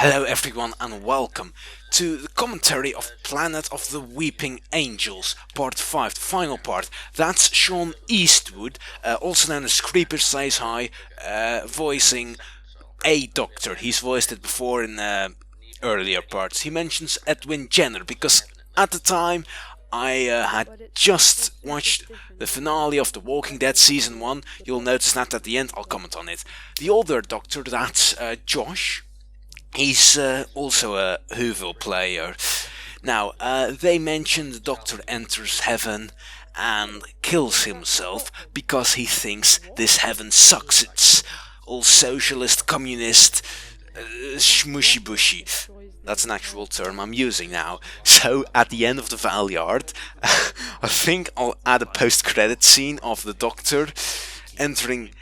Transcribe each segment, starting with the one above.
Hello everyone and welcome to the commentary of Planet of the Weeping Angels, part 5, the final part. That's Sean Eastwood, also known as Creeper Says Hi, voicing a doctor. He's voiced it before in earlier parts. He mentions Edwin Jenner because at the time I had just watched the finale of The Walking Dead Season 1. You'll notice that at the end, I'll comment on it. The older doctor, that's Josh. He's also a Whoville player. Now, they mention the Doctor enters heaven and kills himself because he thinks this heaven sucks. It's all socialist, communist, smushy bushy. That's an actual term I'm using now. So, at the end of the Valeyard, I think I'll add a post-credit scene of the Doctor entering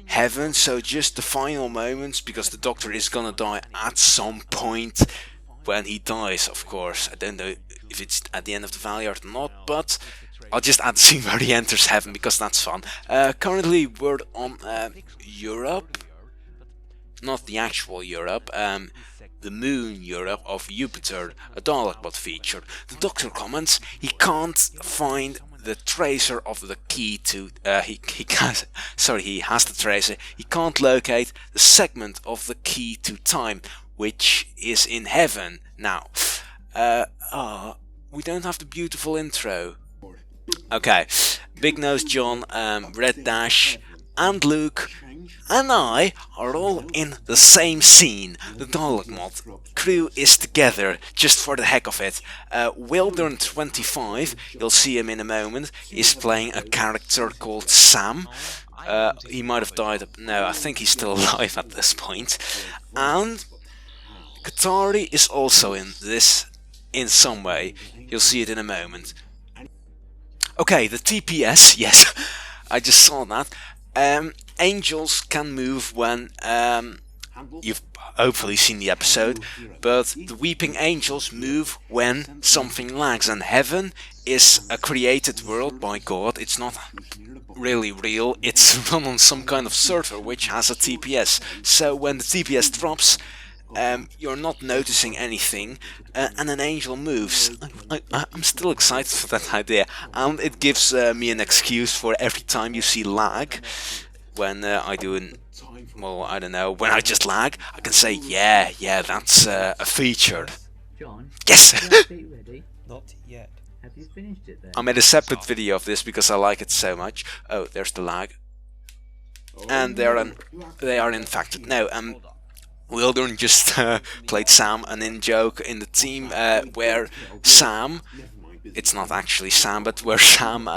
heaven, so just the final moments, because the Doctor is gonna die at some point when he dies, of course. I don't know if it's at the end of the Valeyard or not, but I'll just add the scene where he enters heaven because that's fun. Currently we're on Europe, not the actual Europe, the moon Europe of Jupiter, a Dalekbot feature. The Doctor comments he can't find the tracer of the key to he has the tracer. He can't locate the segment of the key to time, which is in heaven. Now, we don't have the beautiful intro. Okay, Big Nose John, Red Dash, and Luke, and I are all in the same scene. The Dalekbot crew is together, just for the heck of it. Wildern25, you'll see him in a moment, is playing a character called Sam. He might have died, no, I think he's still alive at this point. And Katari is also in this, in some way. You'll see it in a moment. Okay, the TPS, yes, I just saw that. Angels can move when, you've hopefully seen the episode, but the Weeping Angels move when something lags, and heaven is a created world by God. It's not really real, it's run on some kind of server which has a TPS, so when the TPS drops, you're not noticing anything, and an angel moves. I'm still excited for that idea, and it gives me an excuse for every time you see lag. When I do well, I don't know, when I just lag, I can say, yeah, that's a feature. John, yes! ready? Not yet. Have you finished it then? I made a separate video of this because I like it so much. Oh, there's the lag. And they are infected. No, Wildern just played Sam, an in-joke in the team where Sam, it's not actually Sam, but where Sam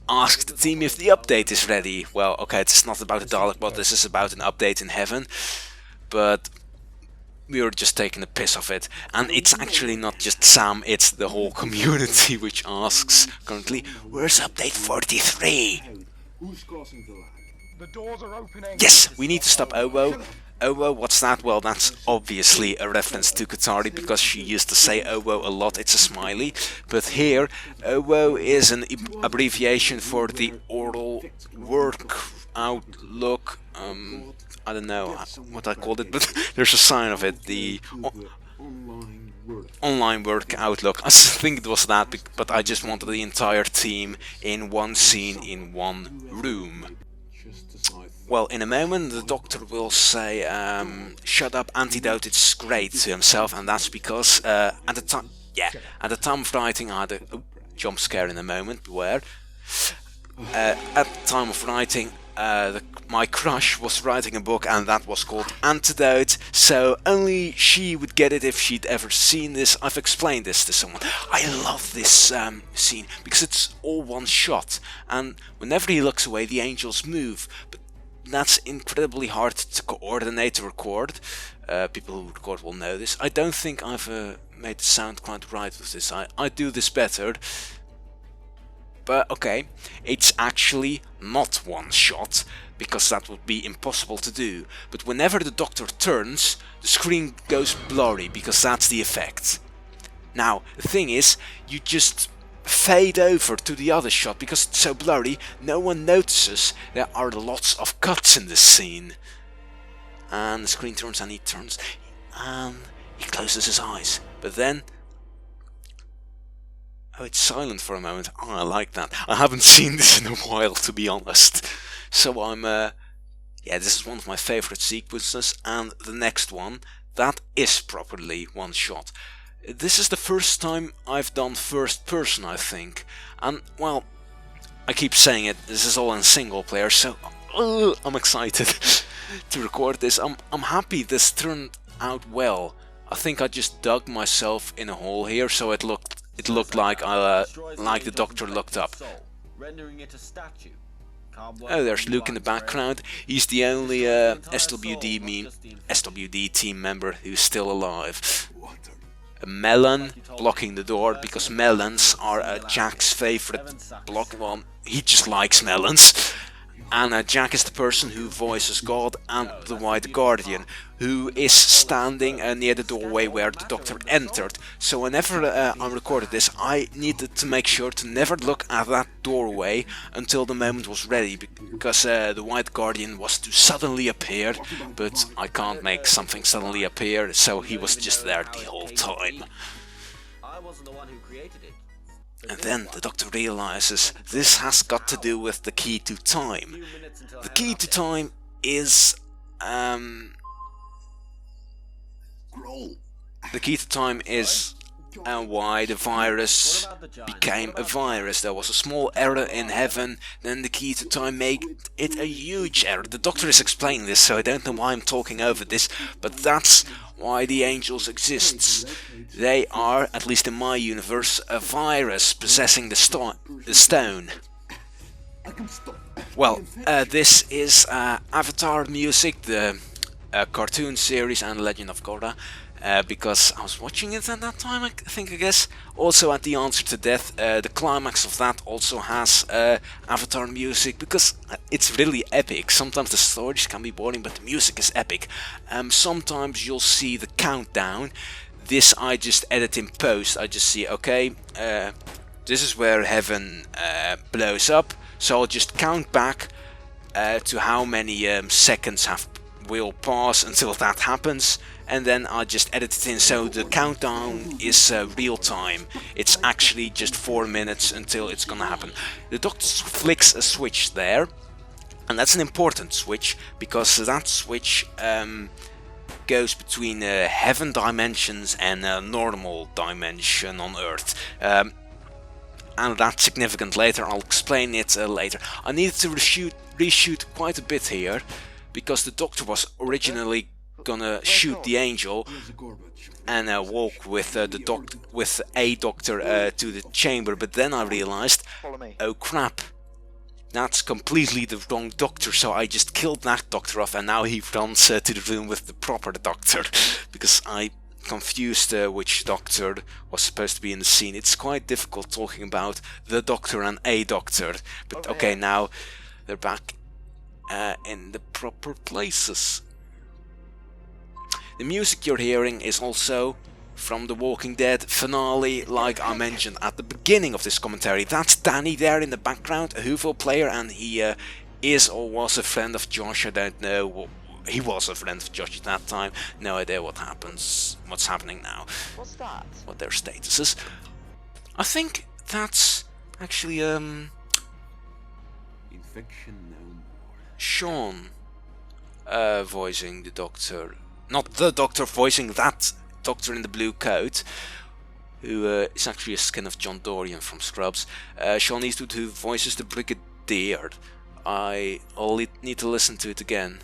asked the team if the update is ready. Well, okay, it's not about a Dalekbot, this is about an update in heaven, but we were just taking a piss of it. And it's actually not just Sam, it's the whole community which asks currently, where's update 43? Who's crossing the line? The doors are opening. Yes, we need to stop Owo. Owo, what's that? Well, that's obviously a reference to Katari because she used to say Owo a lot, it's a smiley. But here, Owo is an abbreviation for the oral work outlook. I don't know what I called it, but there's a sign of it, the online work outlook. I think it was that, but I just wanted the entire team in one scene, in one room. Well, in a moment the Doctor will say, shut up, antidote, it's great, to himself, and that's because at the time of writing I had a jump scare in a moment, beware. At the time of writing, my crush was writing a book and that was called Antidote, so only she would get it if she'd ever seen this. I've explained this to someone. I love this scene because it's all one shot, and whenever he looks away the angels move, but that's incredibly hard to coordinate to record. People who record will know this. I don't think I've made the sound quite right with this. I do this better. But okay, it's actually not one shot, because that would be impossible to do. But whenever the Doctor turns, the screen goes blurry, because that's the effect. Now, the thing is, you just fade over to the other shot because it's so blurry, no one notices there are lots of cuts in this scene. And the screen turns and he turns. and he closes his eyes. But then, oh, it's silent for a moment. Oh, I like that. I haven't seen this in a while, to be honest. So yeah, this is one of my favorite sequences, and the next one, that is properly one shot. This is the first time I've done first person, I think, and well, I keep saying it, this is all in single player, so I'm excited to record this. I'm happy this turned out well. I think I just dug myself in a hole here, so it looked like the Doctor looked up. Oh, there's Luke in the background. He's the only SWD team member who's still alive. A melon blocking the door, because melons are Jack's favorite block. Well, he just likes melons. And Jack is the person who voices God and the White Guardian, who is standing near the doorway where the Doctor entered. So whenever I recorded this, I needed to make sure to never look at that doorway until the moment was ready, because the White Guardian was to suddenly appear, but I can't make something suddenly appear, so he was just there the whole time. I wasn't the one who created it. And then the Doctor realizes this has got to do with the key to time. The key to time is why the virus became a virus. There was a small error in heaven, then the key to time made it a huge error. The Doctor is explaining this, so I don't know why I'm talking over this, but that's why the angels exists. They are, at least in my universe, a virus possessing the stone. Well, this is Avatar music, the cartoon series and Legend of Korra. Because I was watching it at that time, I guess. Also at The Answer to Death, the climax of that also has Avatar music, because it's really epic. Sometimes the stories can be boring, but the music is epic. Sometimes you'll see the countdown. This I just edit in post. I just see, okay, this is where heaven blows up, so I'll just count back to how many seconds will pass until that happens, and then I just edit it in, so the countdown is real time. It's actually just 4 minutes until it's gonna happen. The Doctor flicks a switch there, and that's an important switch, because that switch goes between heaven dimensions and a normal dimension on Earth. And that's significant later. I'll explain it later. I needed to reshoot quite a bit here, because the Doctor was originally gonna shoot the angel and walk with a doctor to the chamber, but then I realized, oh crap, that's completely the wrong Doctor, so I just killed that Doctor off, and now he runs to the room with the proper Doctor, because I confused which Doctor was supposed to be in the scene. It's quite difficult talking about the Doctor and a Doctor, but okay, now they're back in the proper places. The music you're hearing is also from the Walking Dead finale, like I mentioned at the beginning of this commentary. That's Danny there in the background, a Whoville player, and he is or was a friend of Josh. I don't know. He was a friend of Josh at that time. No idea what's happening now. What's that? What their status is. I think that's actually Infection no more. Sean voicing the Doctor. Not the Doctor voicing that Doctor in the blue coat, who is actually a skin of John Dorian from Scrubs. Sean Eastwood, who voices the Brigadier. I'll need to listen to it again.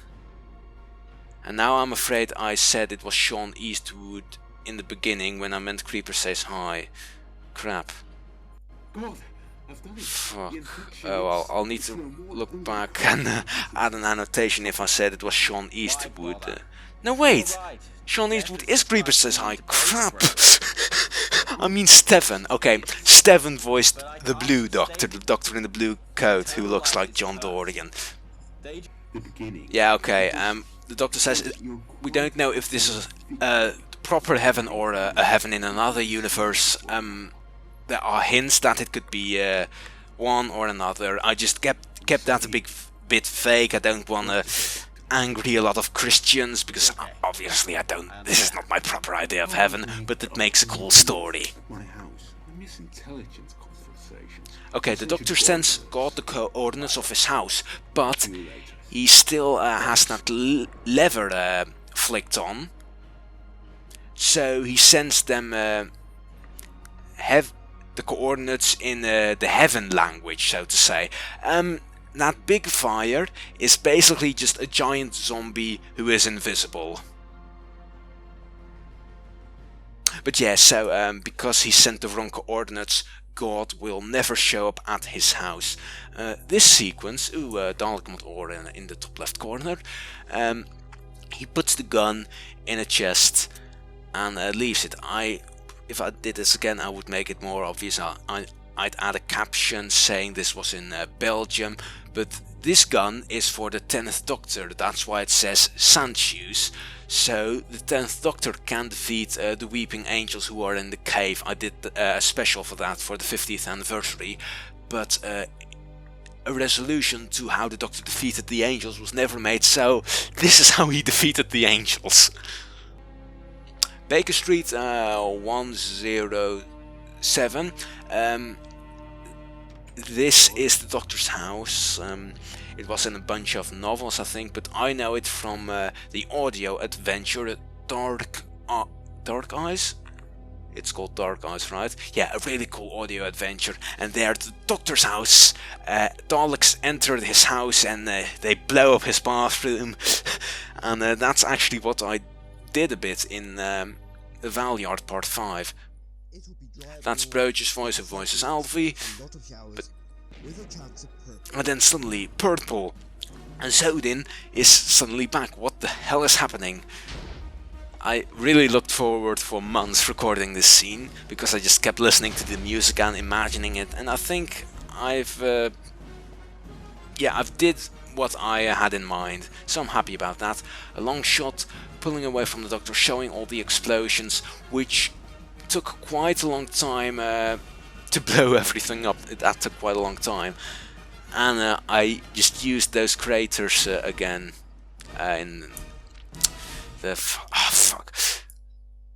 And now I'm afraid I said it was Sean Eastwood in the beginning when I meant Creeper Says Hi. Crap. God, I've done it. Fuck. Oh well, I'll need to look back and add an annotation if I said it was Sean Eastwood. No wait! Sean Eastwood is Creeper Says Hi. Crap! I mean Stefan. Okay, Stefan voiced the Blue Doctor, the Doctor in the blue coat who looks like John Dorian. Yeah, okay, the Doctor says we don't know if this is a proper heaven or a heaven in another universe. There are hints that it could be one or another. I just kept that a bit vague. I don't want to angry a lot of Christians, because obviously this is not my proper idea of heaven, but it makes a cool story. My house. I miss intelligence conversations. Okay, the doctor sends God the coordinates of his house, but he still has that lever flicked on. So he sends them have the coordinates in the heaven language, so to say. That big fire is basically just a giant zombie who is invisible. But yeah, so because he sent the wrong coordinates, God will never show up at his house. This sequence, Dalek mod or in the top left corner, he puts the gun in a chest and leaves it. If I did this again, I would make it more obvious. I'd add a caption saying this was in Belgium, but this gun is for the 10th Doctor, that's why it says Sandshoes. So the 10th Doctor can defeat the Weeping Angels who are in the cave. I did a special for that for the 50th anniversary, but a resolution to how the Doctor defeated the Angels was never made, so this is how he defeated the Angels. Baker Street 107. This is the Doctor's house. It was in a bunch of novels, I think, but I know it from the audio adventure Dark Eyes. It's called Dark Eyes, right? Yeah, a really cool audio adventure. And there, the Doctor's house. Daleks enter his house and they blow up his bathroom. And that's actually what I did a bit in the Valyard Part 5. That's Broodje's voice who voices Alfie, and then suddenly Purple, and Zodin is suddenly back. What the hell is happening? I really looked forward for months recording this scene, because I just kept listening to the music and imagining it, and I think I've did what I had in mind, so I'm happy about that. A long shot, pulling away from the Doctor, showing all the explosions, which took quite a long time to blow everything up. That took quite a long time, and I just used those craters again in the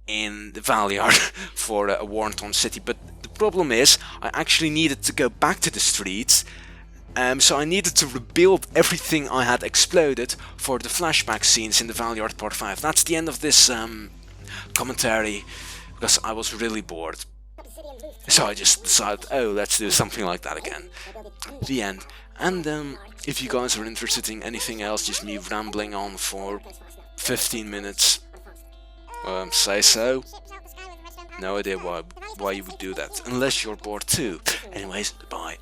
in the Valyard for a Warrenton City. But the problem is, I actually needed to go back to the streets. So I needed to rebuild everything I had exploded for the flashback scenes in the Valyard Part 5. That's the end of this commentary, because I was really bored. So I just decided, oh, let's do something like that again. The end. And if you guys are interested in anything else, just me rambling on for 15 minutes, say so. No idea why you would do that, unless you're bored too. Anyways, bye.